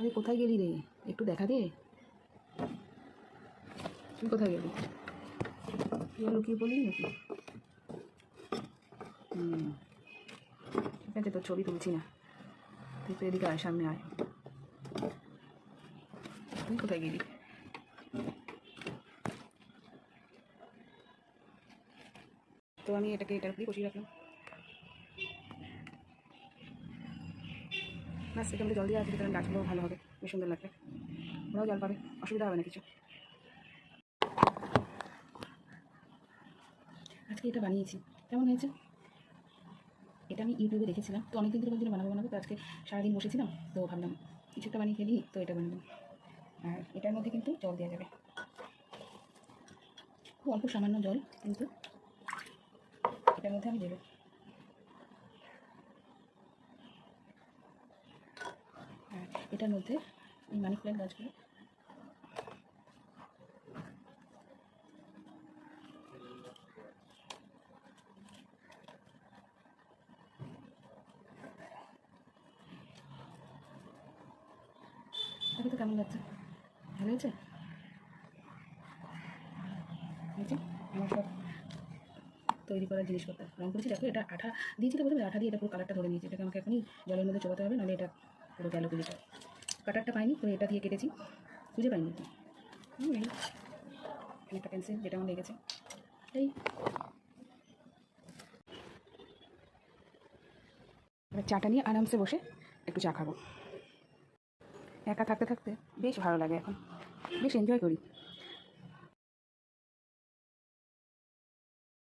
আরে কোথায় গেলি রে, একটু দেখা দে। তুই কোথায় গেলি? তুই লুকিয়ে পড়লি নাকি? ঠিক আছে, তোর ছবি তুলছি না, তুই তো এদিকে আয়, সামনে আয়। তুই কোথায় গেলি? তো আমি এটাকে এটার উপরেই বসিয়ে রাখলাম। ব্যাস, এটা জল দিয়ে আছে, কারণ গাছগুলো ভালো হবে, বেশ সুন্দর লাগবে, ওরাও জল পাবে, অসুবিধা হবে না কিছু। আজকে এটা বানিয়েছি, কেমন হয়েছে? এটা আমি ইউটিউবে দেখেছিলাম, তো অনেকদিন ধরে ভাবছিলাম বানাবো বানাবো, তো আজকে সারাদিন বসেছিলাম, তো ভাবলাম কিছু একটা বানিয়ে ফেলি, তো এটা বানাবো। আর এটার মধ্যে কিন্তু জল দেওয়া যাবে, খুব অল্প সামান্য জল কিন্তু এটার মধ্যে আমি দেবো। আর এটার মধ্যে এই মানি প্ল্যান্ট গাছগুলো দেখো তো কেমন লাগছে, ভালো হয়েছে? হয়েছে। আমার সব তৈরি করার জিনিসপত্র রঙ করেছি, দেখো এটা আঠা দিয়েছি, তো বলবে আঠা দিয়ে এটা পুরো কালারটা ধরে নিয়েছি, এটাকে আমাকে এখনই জলের মধ্যে চোবাতে হবে, নাহলে এটা পুরো গেল তুলিটা। কাটারটা পাইনি, তো এটা দিয়ে কেটেছি, খুঁজে পাইনি তো এই এখানে একটা পেন্সিল যেটা আমার লেগেছে, এই এবার চাটা নিয়ে আরামসে বসে একটু চা খাবো। একা থাকতে থাকতে বেশ ভালো লাগে এখন, বেশ এনজয় করি।